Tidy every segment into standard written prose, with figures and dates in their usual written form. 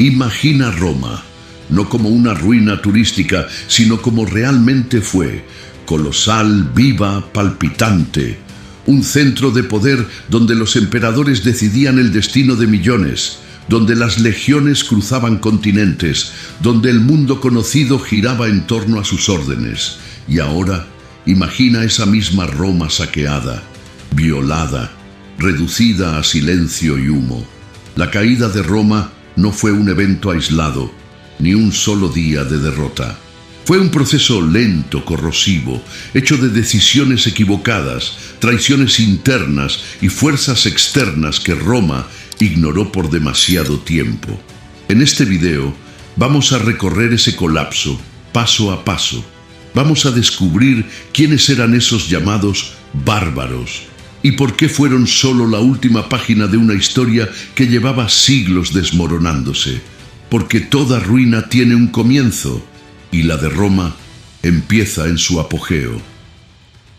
Imagina Roma, no como una ruina turística, sino como realmente fue, colosal, viva, palpitante, un centro de poder donde los emperadores decidían el destino de millones, donde las legiones cruzaban continentes, donde el mundo conocido giraba en torno a sus órdenes. Y ahora, imagina esa misma Roma saqueada, violada, reducida a silencio y humo. La caída de Roma no fue un evento aislado, ni un solo día de derrota. Fue un proceso lento, corrosivo, hecho de decisiones equivocadas, traiciones internas y fuerzas externas que Roma ignoró por demasiado tiempo. En este video vamos a recorrer ese colapso paso a paso. Vamos a descubrir quiénes eran esos llamados bárbaros y por qué fueron solo la última página de una historia que llevaba siglos desmoronándose. Porque toda ruina tiene un comienzo, y la de Roma empieza en su apogeo.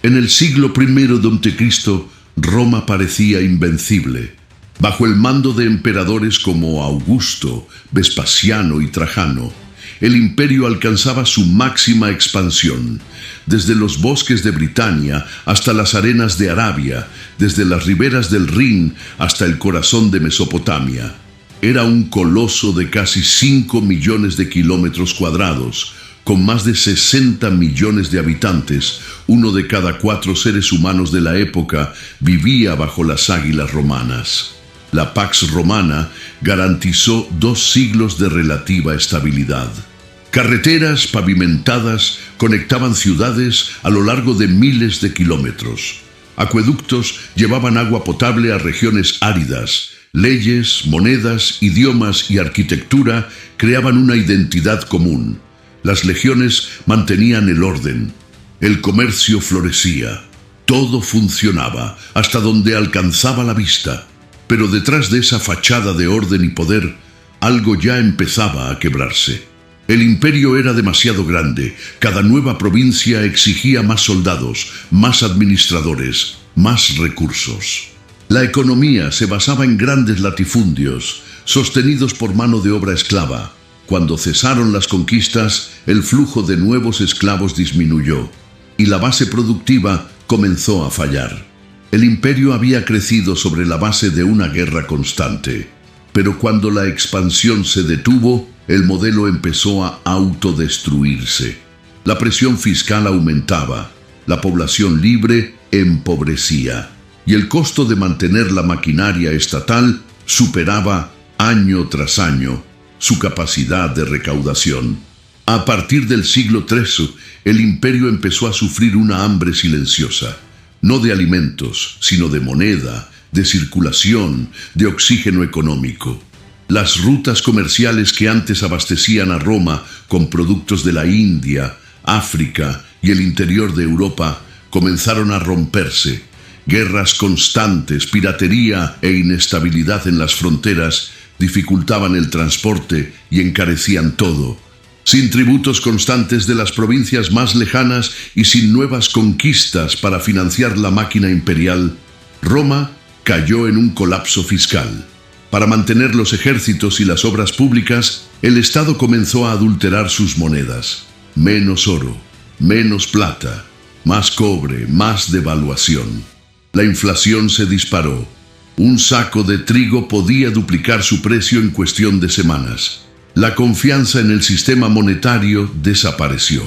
En el siglo I d.C., Roma parecía invencible. Bajo el mando de emperadores como Augusto, Vespasiano y Trajano, el imperio alcanzaba su máxima expansión, desde los bosques de Britania hasta las arenas de Arabia, desde las riberas del Rin hasta el corazón de Mesopotamia. Era un coloso de casi 5 millones de kilómetros cuadrados, con más de 60 millones de habitantes. Uno de cada 4 seres humanos de la época vivía bajo las águilas romanas. La Pax Romana garantizó 2 siglos de relativa estabilidad. Carreteras pavimentadas conectaban ciudades a lo largo de miles de kilómetros. Acueductos llevaban agua potable a regiones áridas. Leyes, monedas, idiomas y arquitectura creaban una identidad común. Las legiones mantenían el orden. El comercio florecía. Todo funcionaba hasta donde alcanzaba la vista. Pero detrás de esa fachada de orden y poder, algo ya empezaba a quebrarse. El imperio era demasiado grande. Cada nueva provincia exigía más soldados, más administradores, más recursos. La economía se basaba en grandes latifundios, sostenidos por mano de obra esclava. Cuando cesaron las conquistas, el flujo de nuevos esclavos disminuyó, y la base productiva comenzó a fallar. El imperio había crecido sobre la base de una guerra constante, pero cuando la expansión se detuvo, el modelo empezó a autodestruirse. La presión fiscal aumentaba, la población libre empobrecía, y el costo de mantener la maquinaria estatal superaba año tras año su capacidad de recaudación. A partir del siglo III, el imperio empezó a sufrir una hambre silenciosa, no de alimentos, sino de moneda, de circulación, de oxígeno económico. Las rutas comerciales que antes abastecían a Roma con productos de la India, África y el interior de Europa comenzaron a romperse. Guerras constantes, piratería e inestabilidad en las fronteras dificultaban el transporte y encarecían todo. Sin tributos constantes de las provincias más lejanas y sin nuevas conquistas para financiar la máquina imperial, Roma cayó en un colapso fiscal. Para mantener los ejércitos y las obras públicas, el Estado comenzó a adulterar sus monedas. Menos oro, menos plata, más cobre, más devaluación. La inflación se disparó. Un saco de trigo podía duplicar su precio en cuestión de semanas. La confianza en el sistema monetario desapareció.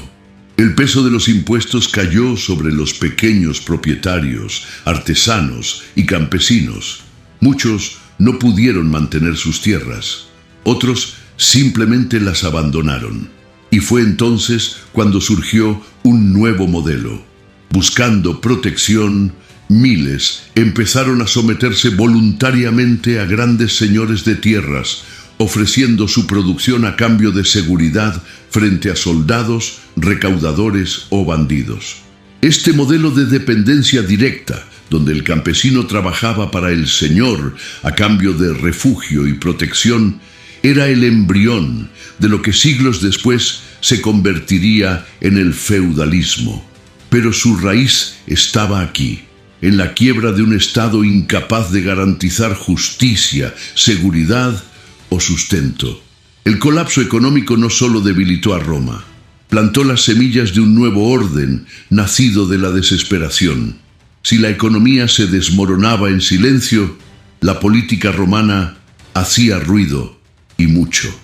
El peso de los impuestos cayó sobre los pequeños propietarios, artesanos y campesinos. Muchos no pudieron mantener sus tierras. Otros simplemente las abandonaron. Y fue entonces cuando surgió un nuevo modelo. Buscando protección, miles empezaron a someterse voluntariamente a grandes señores de tierras, ofreciendo su producción a cambio de seguridad frente a soldados, recaudadores o bandidos. Este modelo de dependencia directa, donde el campesino trabajaba para el señor a cambio de refugio y protección, era el embrión de lo que siglos después se convertiría en el feudalismo. Pero su raíz estaba aquí, en la quiebra de un Estado incapaz de garantizar justicia, seguridad o sustento. El colapso económico no solo debilitó a Roma, plantó las semillas de un nuevo orden nacido de la desesperación. Si la economía se desmoronaba en silencio, la política romana hacía ruido, y mucho.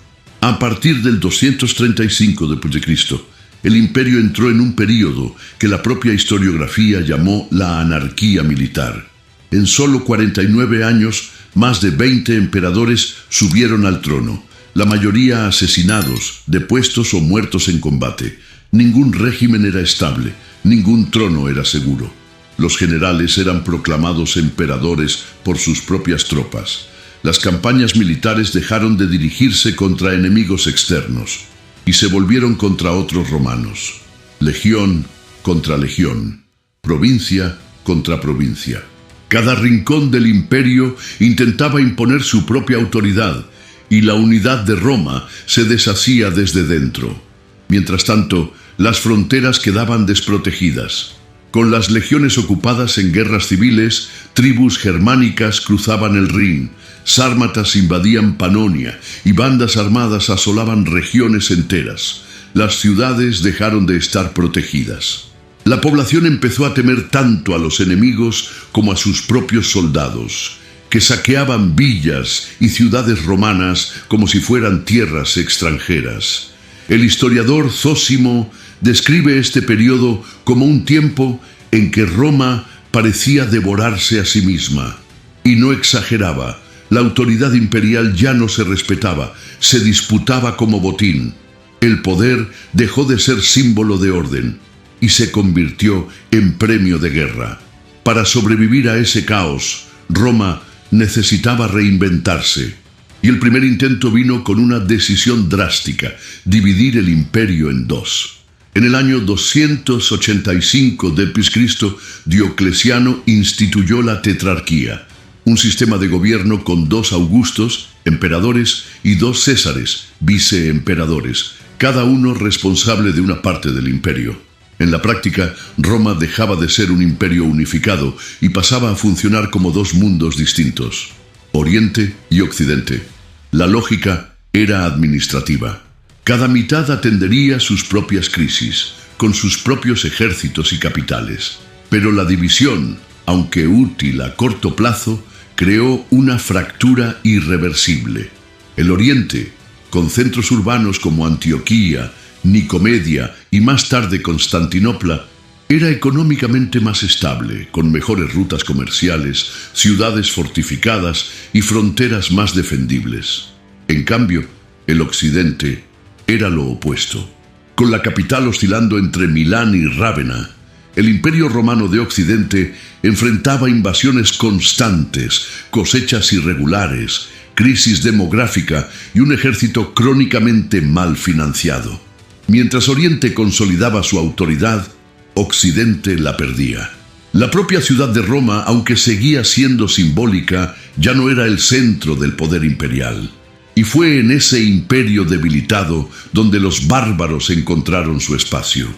A partir del 235 d.C., el imperio entró en un período que la propia historiografía llamó la anarquía militar. En solo 49 años, más de 20 emperadores subieron al trono, la mayoría asesinados, depuestos o muertos en combate. Ningún régimen era estable, ningún trono era seguro. Los generales eran proclamados emperadores por sus propias tropas. Las campañas militares dejaron de dirigirse contra enemigos externos y se volvieron contra otros romanos. Legión contra legión, provincia contra provincia. Cada rincón del imperio intentaba imponer su propia autoridad y la unidad de Roma se deshacía desde dentro. Mientras tanto, las fronteras quedaban desprotegidas. Con las legiones ocupadas en guerras civiles, tribus germánicas cruzaban el Rin, sármatas invadían Panonia y bandas armadas asolaban regiones enteras. Las ciudades dejaron de estar protegidas. La población empezó a temer tanto a los enemigos como a sus propios soldados, que saqueaban villas y ciudades romanas como si fueran tierras extranjeras. El historiador Zósimo describe este periodo como un tiempo en que Roma parecía devorarse a sí misma. Y no exageraba, la autoridad imperial ya no se respetaba, se disputaba como botín. El poder dejó de ser símbolo de orden y se convirtió en premio de guerra. Para sobrevivir a ese caos, Roma necesitaba reinventarse. Y el primer intento vino con una decisión drástica: dividir el imperio en dos. En el año 285 d.C., Diocleciano instituyó la tetrarquía, un sistema de gobierno con 2 Augustos, emperadores, y 2 Césares, viceemperadores, cada uno responsable de una parte del imperio. En la práctica, Roma dejaba de ser un imperio unificado y pasaba a funcionar como 2 mundos distintos: Oriente y Occidente. La lógica era administrativa. Cada mitad atendería sus propias crisis, con sus propios ejércitos y capitales. Pero la división, aunque útil a corto plazo, creó una fractura irreversible. El Oriente, con centros urbanos como Antioquía, Nicomedia y más tarde Constantinopla, era económicamente más estable, con mejores rutas comerciales, ciudades fortificadas y fronteras más defendibles. En cambio, el Occidente era lo opuesto. Con la capital oscilando entre Milán y Rávena, el Imperio Romano de Occidente enfrentaba invasiones constantes, cosechas irregulares, crisis demográfica y un ejército crónicamente mal financiado. Mientras Oriente consolidaba su autoridad, Occidente la perdía. La propia ciudad de Roma, aunque seguía siendo simbólica, ya no era el centro del poder imperial. Y fue en ese imperio debilitado donde los bárbaros encontraron su espacio.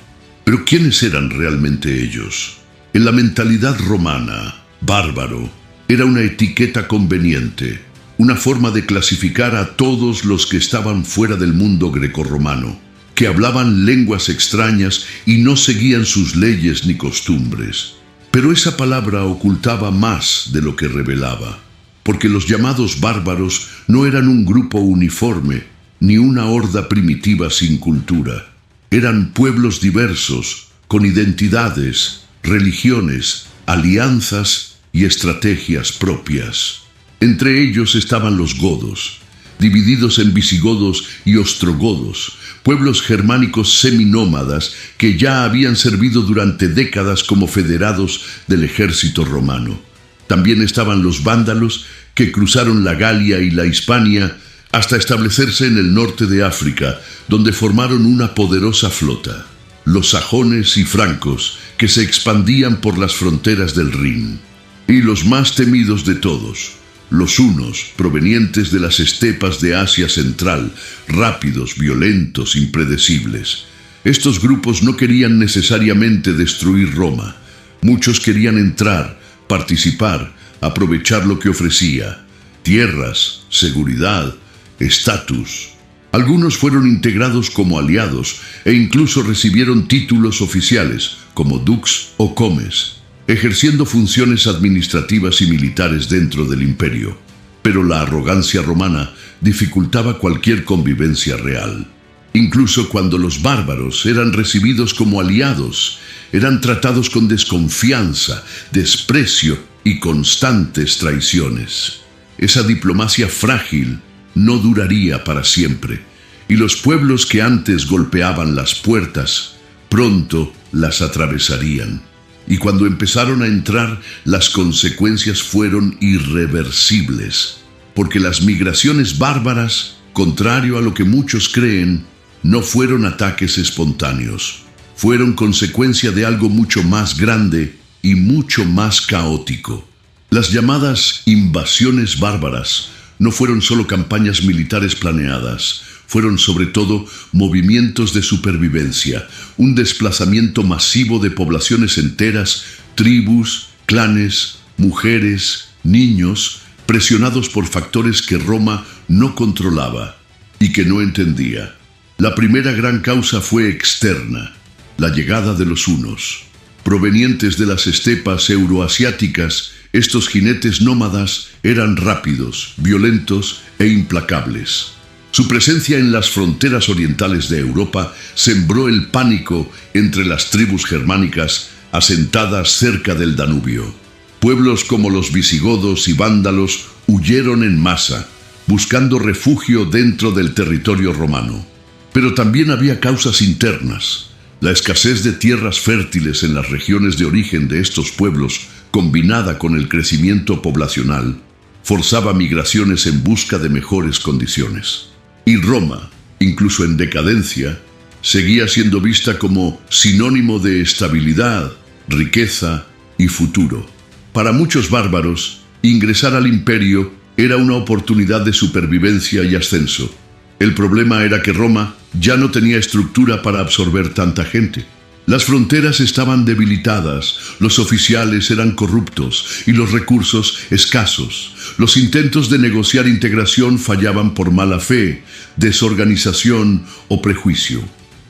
Pero ¿quiénes eran realmente ellos? En la mentalidad romana, bárbaro era una etiqueta conveniente, una forma de clasificar a todos los que estaban fuera del mundo grecorromano, que hablaban lenguas extrañas y no seguían sus leyes ni costumbres. Pero esa palabra ocultaba más de lo que revelaba, porque los llamados bárbaros no eran un grupo uniforme, ni una horda primitiva sin cultura. Eran pueblos diversos, con identidades, religiones, alianzas y estrategias propias. Entre ellos estaban los godos, divididos en visigodos y ostrogodos, pueblos germánicos seminómadas que ya habían servido durante décadas como federados del ejército romano. También estaban los vándalos, que cruzaron la Galia y la Hispania hasta establecerse en el norte de África, donde formaron una poderosa flota. Los sajones y francos, que se expandían por las fronteras del Rin. Y los más temidos de todos, los hunos, provenientes de las estepas de Asia Central, rápidos, violentos, impredecibles. Estos grupos no querían necesariamente destruir Roma. Muchos querían entrar, participar, aprovechar lo que ofrecía: tierras, seguridad, estatus. Algunos fueron integrados como aliados e incluso recibieron títulos oficiales, como dux o comes, ejerciendo funciones administrativas y militares dentro del imperio. Pero la arrogancia romana dificultaba cualquier convivencia real. Incluso cuando los bárbaros eran recibidos como aliados, eran tratados con desconfianza, desprecio y constantes traiciones. Esa diplomacia frágil no duraría para siempre, y los pueblos que antes golpeaban las puertas, pronto las atravesarían. Y cuando empezaron a entrar, las consecuencias fueron irreversibles, porque las migraciones bárbaras, contrario a lo que muchos creen, no fueron ataques espontáneos. Fueron consecuencia de algo mucho más grande y mucho más caótico. Las llamadas invasiones bárbaras no fueron solo campañas militares planeadas, fueron sobre todo movimientos de supervivencia, un desplazamiento masivo de poblaciones enteras, tribus, clanes, mujeres, niños, presionados por factores que Roma no controlaba y que no entendía. La primera gran causa fue externa, la llegada de los hunos. Provenientes de las estepas euroasiáticas, estos jinetes nómadas eran rápidos, violentos e implacables. Su presencia en las fronteras orientales de Europa sembró el pánico entre las tribus germánicas asentadas cerca del Danubio. Pueblos como los visigodos y vándalos huyeron en masa, buscando refugio dentro del territorio romano. Pero también había causas internas. La escasez de tierras fértiles en las regiones de origen de estos pueblos, combinada con el crecimiento poblacional, forzaba migraciones en busca de mejores condiciones. Y Roma, incluso en decadencia, seguía siendo vista como sinónimo de estabilidad, riqueza y futuro. Para muchos bárbaros, ingresar al imperio era una oportunidad de supervivencia y ascenso. El problema era que Roma ya no tenía estructura para absorber tanta gente. Las fronteras estaban debilitadas, los oficiales eran corruptos y los recursos escasos. Los intentos de negociar integración fallaban por mala fe, desorganización o prejuicio.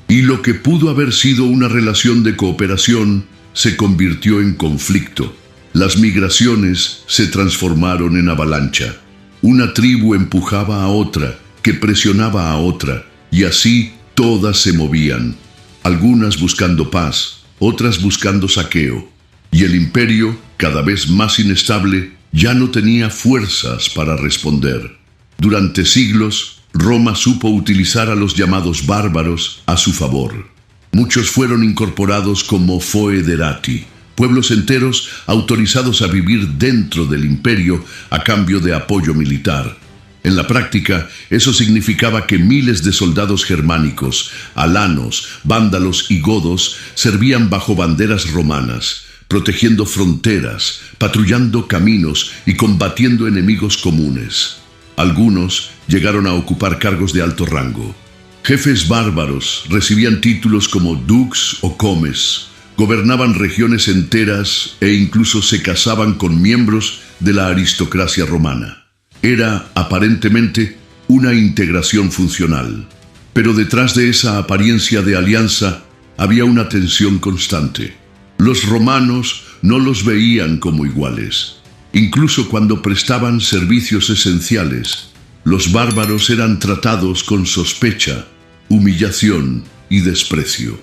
Y lo que pudo haber sido una relación de cooperación se convirtió en conflicto. Las migraciones se transformaron en avalancha. Una tribu empujaba a otra, que presionaba a otra, y así todas se movían. Algunas buscando paz, otras buscando saqueo. Y el imperio, cada vez más inestable, ya no tenía fuerzas para responder. Durante siglos, Roma supo utilizar a los llamados bárbaros a su favor. Muchos fueron incorporados como foederati, pueblos enteros autorizados a vivir dentro del imperio a cambio de apoyo militar. En la práctica, eso significaba que miles de soldados germánicos, alanos, vándalos y godos servían bajo banderas romanas, protegiendo fronteras, patrullando caminos y combatiendo enemigos comunes. Algunos llegaron a ocupar cargos de alto rango. Jefes bárbaros recibían títulos como dux o comes, gobernaban regiones enteras e incluso se casaban con miembros de la aristocracia romana. Era, aparentemente, una integración funcional. Pero detrás de esa apariencia de alianza había una tensión constante. Los romanos no los veían como iguales. Incluso cuando prestaban servicios esenciales, los bárbaros eran tratados con sospecha, humillación y desprecio.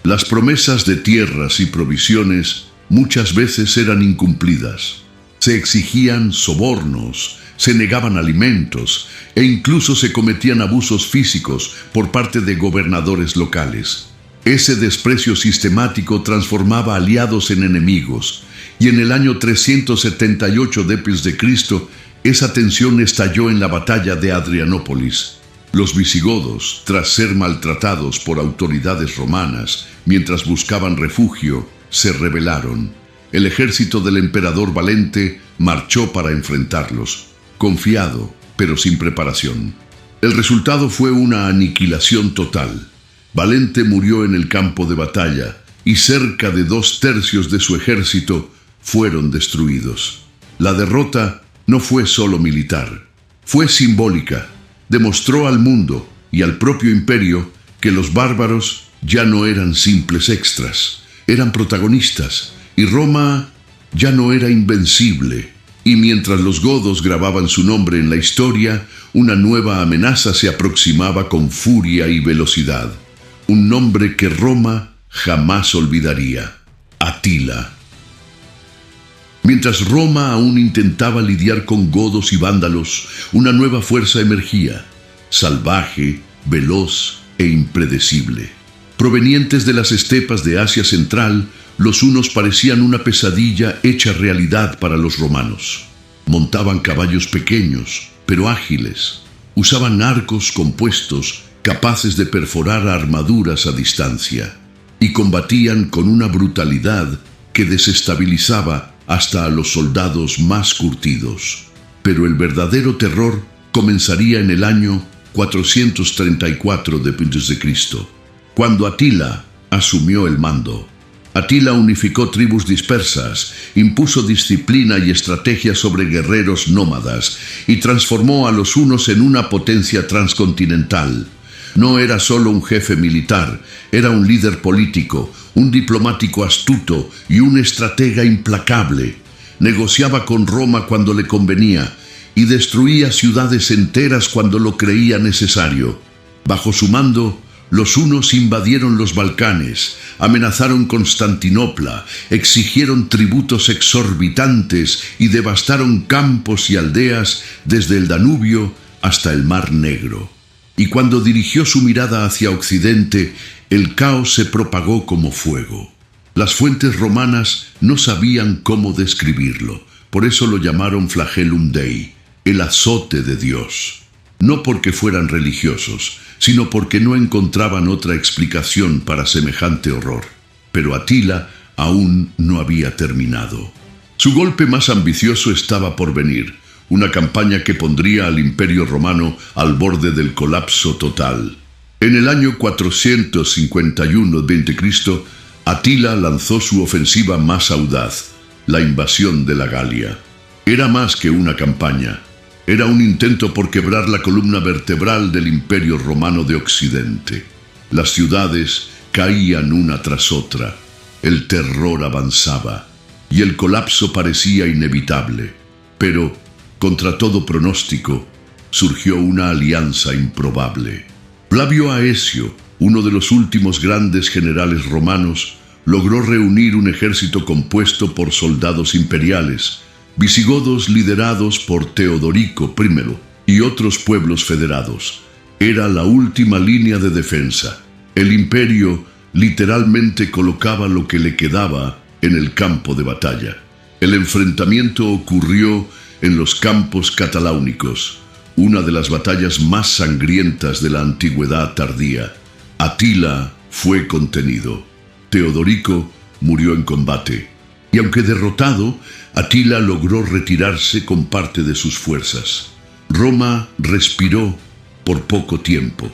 Las promesas de tierras y provisiones muchas veces eran incumplidas. Se exigían sobornos, se negaban alimentos e incluso se cometían abusos físicos por parte de gobernadores locales. Ese desprecio sistemático transformaba aliados en enemigos, y en el año 378 d.C., esa tensión estalló en la batalla de Adrianópolis. Los visigodos, tras ser maltratados por autoridades romanas mientras buscaban refugio, se rebelaron. El ejército del emperador Valente marchó para enfrentarlos, confiado, pero sin preparación. El resultado fue una aniquilación total. Valente murió en el campo de batalla y cerca de 2/3 de su ejército fueron destruidos. La derrota no fue solo militar, fue simbólica. Demostró al mundo y al propio imperio que los bárbaros ya no eran simples extras, eran protagonistas, y Roma ya no era invencible. Y mientras los godos grababan su nombre en la historia, una nueva amenaza se aproximaba con furia y velocidad. Un nombre que Roma jamás olvidaría: Atila. Mientras Roma aún intentaba lidiar con godos y vándalos, una nueva fuerza emergía, salvaje, veloz e impredecible. Provenientes de las estepas de Asia Central, los hunos parecían una pesadilla hecha realidad para los romanos. Montaban caballos pequeños, pero ágiles. Usaban arcos compuestos, capaces de perforar armaduras a distancia. Y combatían con una brutalidad que desestabilizaba hasta a los soldados más curtidos. Pero el verdadero terror comenzaría en el año 434 d.C., cuando Atila asumió el mando. Atila unificó tribus dispersas, impuso disciplina y estrategia sobre guerreros nómadas y transformó a los hunos en una potencia transcontinental. No era solo un jefe militar, era un líder político, un diplomático astuto y un estratega implacable. Negociaba con Roma cuando le convenía y destruía ciudades enteras cuando lo creía necesario. Bajo su mando, los hunos invadieron los Balcanes, amenazaron Constantinopla, exigieron tributos exorbitantes y devastaron campos y aldeas desde el Danubio hasta el Mar Negro. Y cuando dirigió su mirada hacia Occidente, el caos se propagó como fuego. Las fuentes romanas no sabían cómo describirlo, por eso lo llamaron Flagellum Dei, el azote de Dios. No porque fueran religiosos, sino porque no encontraban otra explicación para semejante horror. Pero Atila aún no había terminado. Su golpe más ambicioso estaba por venir, una campaña que pondría al Imperio Romano al borde del colapso total. En el año 451 d.C., Atila lanzó su ofensiva más audaz, la invasión de la Galia. Era más que una campaña. Era un intento por quebrar la columna vertebral del Imperio Romano de Occidente. Las ciudades caían una tras otra, el terror avanzaba y el colapso parecía inevitable. Pero, contra todo pronóstico, surgió una alianza improbable. Flavio Aecio, uno de los últimos grandes generales romanos, logró reunir un ejército compuesto por soldados imperiales, visigodos liderados por Teodorico I y otros pueblos federados. Era la última línea de defensa. El imperio literalmente colocaba lo que le quedaba en el campo de batalla. El enfrentamiento ocurrió en los campos cataláunicos, una de las batallas más sangrientas de la antigüedad tardía. Atila fue contenido. Teodorico murió en combate. Y aunque derrotado, Atila logró retirarse con parte de sus fuerzas. Roma respiró por poco tiempo.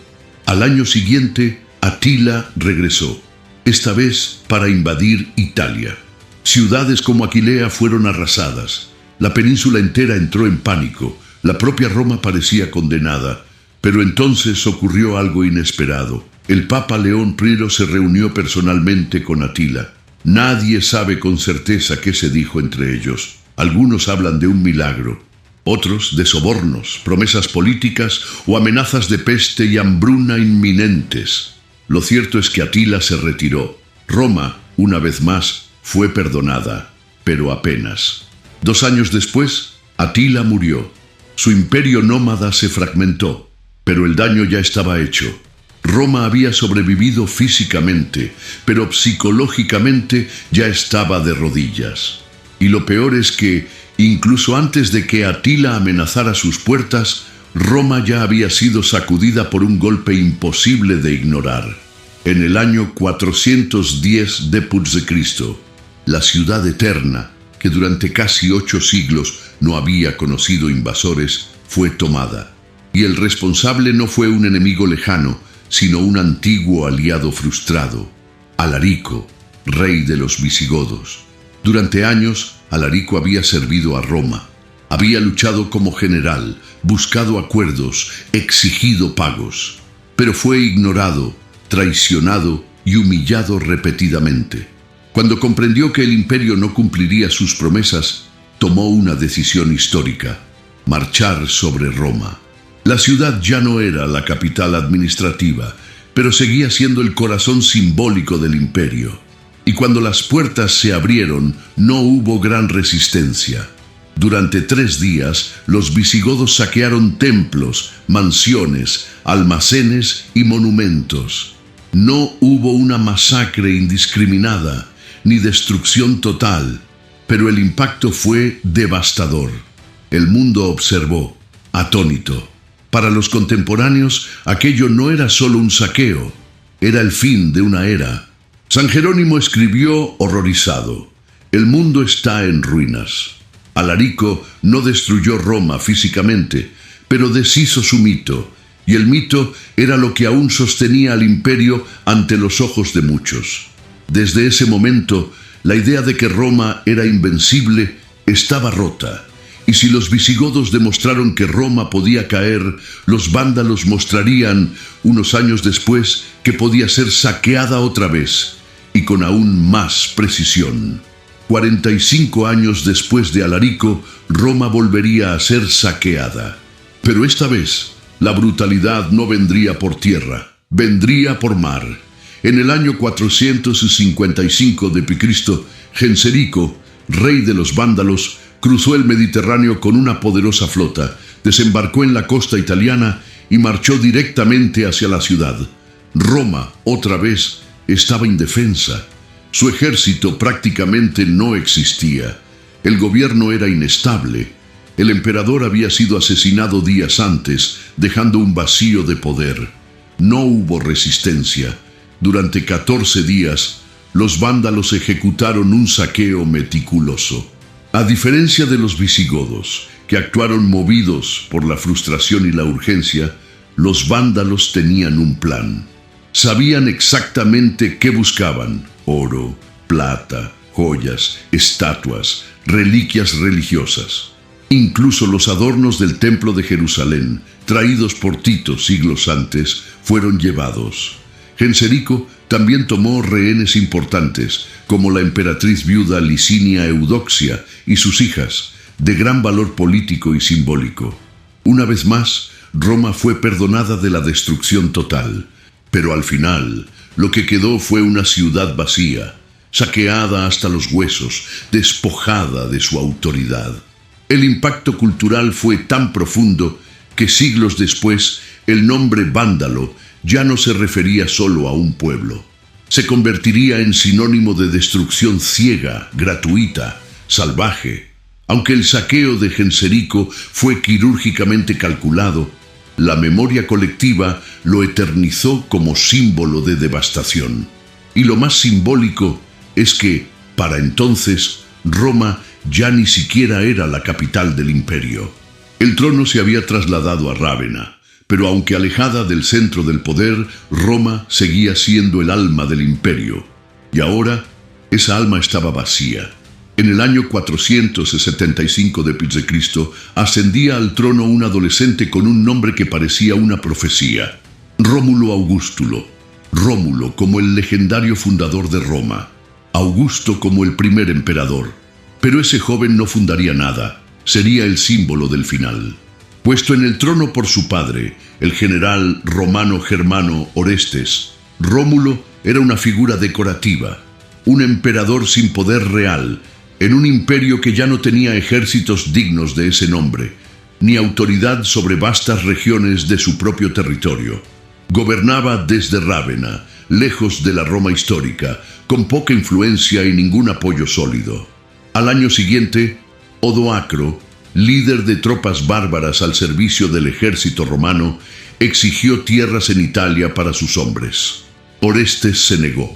Al año siguiente, Atila regresó, esta vez para invadir Italia. Ciudades como Aquilea fueron arrasadas. La península entera entró en pánico. La propia Roma parecía condenada. Pero entonces ocurrió algo inesperado. El Papa León I se reunió personalmente con Atila. Nadie sabe con certeza qué se dijo entre ellos. Algunos hablan de un milagro, otros de sobornos, promesas políticas o amenazas de peste y hambruna inminentes. Lo cierto es que Atila se retiró. Roma, una vez más, fue perdonada, pero apenas. 2 años después, Atila murió. Su imperio nómada se fragmentó, pero el daño ya estaba hecho. Roma había sobrevivido físicamente, pero psicológicamente ya estaba de rodillas. Y lo peor es que, incluso antes de que Atila amenazara sus puertas, Roma ya había sido sacudida por un golpe imposible de ignorar. En el año 410 d.C., la ciudad eterna, que durante casi 8 siglos no había conocido invasores, fue tomada. Y el responsable no fue un enemigo lejano, sino un antiguo aliado frustrado, Alarico, rey de los visigodos. Durante años, Alarico había servido a Roma. Había luchado como general, buscado acuerdos, exigido pagos. pero fue ignorado, traicionado y humillado repetidamente. Cuando comprendió que el imperio no cumpliría sus promesas, tomó una decisión histórica: marchar sobre Roma. La ciudad ya no era la capital administrativa, pero seguía siendo el corazón simbólico del imperio. Y cuando las puertas se abrieron, no hubo gran resistencia. Durante 3 días, los visigodos saquearon templos, mansiones, almacenes y monumentos. No hubo una masacre indiscriminada, ni destrucción total, pero el impacto fue devastador. El mundo observó, atónito. Para los contemporáneos, aquello no era solo un saqueo, era el fin de una era. San Jerónimo escribió horrorizado: el mundo está en ruinas. Alarico no destruyó Roma físicamente, pero deshizo su mito, y el mito era lo que aún sostenía al imperio ante los ojos de muchos. Desde ese momento, la idea de que Roma era invencible estaba rota, y si los visigodos demostraron que Roma podía caer, los vándalos mostrarían, unos años después, que podía ser saqueada otra vez, y con aún más precisión. 45 años después de Alarico, Roma volvería a ser saqueada. Pero esta vez, la brutalidad no vendría por tierra, vendría por mar. En el año 455 de Cristo, Genserico, rey de los vándalos, cruzó el Mediterráneo con una poderosa flota, desembarcó en la costa italiana y marchó directamente hacia la ciudad. Roma, otra vez, estaba indefensa. Su ejército prácticamente no existía. El gobierno era inestable. El emperador había sido asesinado días antes, dejando un vacío de poder. No hubo resistencia. Durante 14 días, los vándalos ejecutaron un saqueo meticuloso. A diferencia de los visigodos, que actuaron movidos por la frustración y la urgencia, los vándalos tenían un plan. Sabían exactamente qué buscaban: oro, plata, joyas, estatuas, reliquias religiosas. Incluso los adornos del templo de Jerusalén, traídos por Tito siglos antes, fueron llevados. Genserico también tomó rehenes importantes, como la emperatriz viuda Licinia Eudoxia y sus hijas, de gran valor político y simbólico. Una vez más, Roma fue perdonada de la destrucción total, pero al final, lo que quedó fue una ciudad vacía, saqueada hasta los huesos, despojada de su autoridad. El impacto cultural fue tan profundo que siglos después el nombre vándalo ya no se refería solo a un pueblo. Se convertiría en sinónimo de destrucción ciega, gratuita, salvaje. Aunque el saqueo de Genserico fue quirúrgicamente calculado, la memoria colectiva lo eternizó como símbolo de devastación. Y lo más simbólico es que, para entonces, Roma ya ni siquiera era la capital del imperio. El trono se había trasladado a Rávena, pero aunque alejada del centro del poder, Roma seguía siendo el alma del imperio. Y ahora, esa alma estaba vacía. En el año 475 de Cristo, ascendía al trono un adolescente con un nombre que parecía una profecía: Rómulo Augustulo. Rómulo como el legendario fundador de Roma, Augusto como el primer emperador. Pero ese joven no fundaría nada, sería el símbolo del final. Puesto en el trono por su padre, el general romano Germano Orestes, Rómulo era una figura decorativa, un emperador sin poder real, en un imperio que ya no tenía ejércitos dignos de ese nombre, ni autoridad sobre vastas regiones de su propio territorio. Gobernaba desde Rávena, lejos de la Roma histórica, con poca influencia y ningún apoyo sólido. Al año siguiente, Odoacro, líder de tropas bárbaras al servicio del ejército romano, exigió tierras en Italia para sus hombres. Orestes se negó.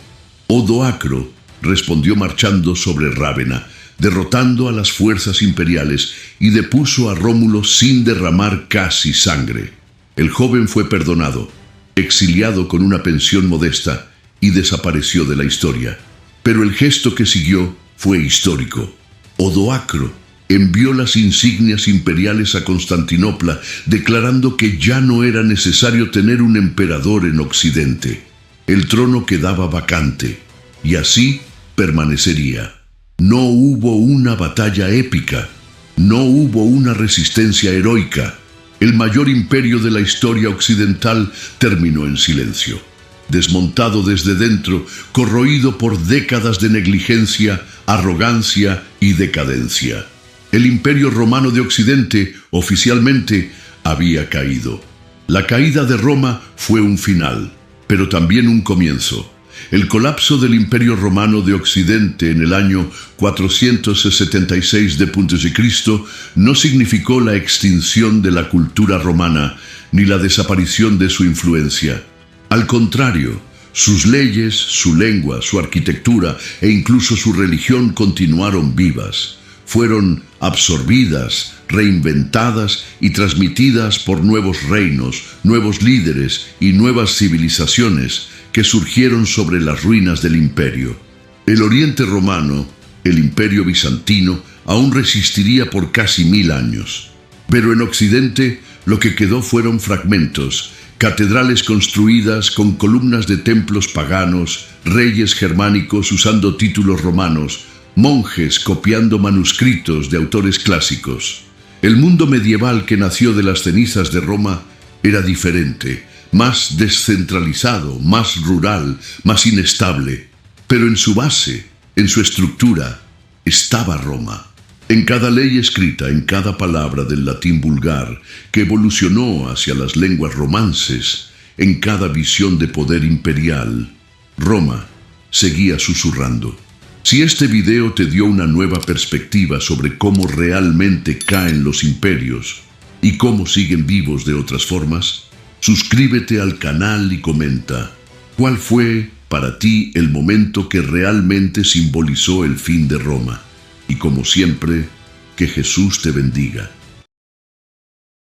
Odoacro respondió marchando sobre Rávena, derrotando a las fuerzas imperiales y depuso a Rómulo sin derramar casi sangre. El joven fue perdonado, exiliado con una pensión modesta y desapareció de la historia. Pero el gesto que siguió fue histórico. Odoacro envió las insignias imperiales a Constantinopla, declarando que ya no era necesario tener un emperador en Occidente. El trono quedaba vacante, y así permanecería. No hubo una batalla épica, no hubo una resistencia heroica. El mayor imperio de la historia occidental terminó en silencio, desmontado desde dentro, corroído por décadas de negligencia, arrogancia y decadencia. El Imperio Romano de Occidente, oficialmente, había caído. La caída de Roma fue un final, pero también un comienzo. El colapso del Imperio Romano de Occidente en el año 476 d.C. no significó la extinción de la cultura romana ni la desaparición de su influencia. Al contrario, sus leyes, su lengua, su arquitectura e incluso su religión continuaron vivas. Fueron absorbidas, reinventadas y transmitidas por nuevos reinos, nuevos líderes y nuevas civilizaciones que surgieron sobre las ruinas del imperio. El Oriente Romano, el Imperio Bizantino, aún resistiría por casi 1000 años. Pero en Occidente lo que quedó fueron fragmentos, catedrales construidas con columnas de templos paganos, reyes germánicos usando títulos romanos, monjes copiando manuscritos de autores clásicos. El mundo medieval que nació de las cenizas de Roma era diferente, más descentralizado, más rural, más inestable. Pero en su base, en su estructura, estaba Roma. En cada ley escrita, en cada palabra del latín vulgar, que evolucionó hacia las lenguas romances, en cada visión de poder imperial, Roma seguía susurrando. Si este video te dio una nueva perspectiva sobre cómo realmente caen los imperios y cómo siguen vivos de otras formas, suscríbete al canal y comenta, ¿cuál fue para ti el momento que realmente simbolizó el fin de Roma? Y como siempre, que Jesús te bendiga.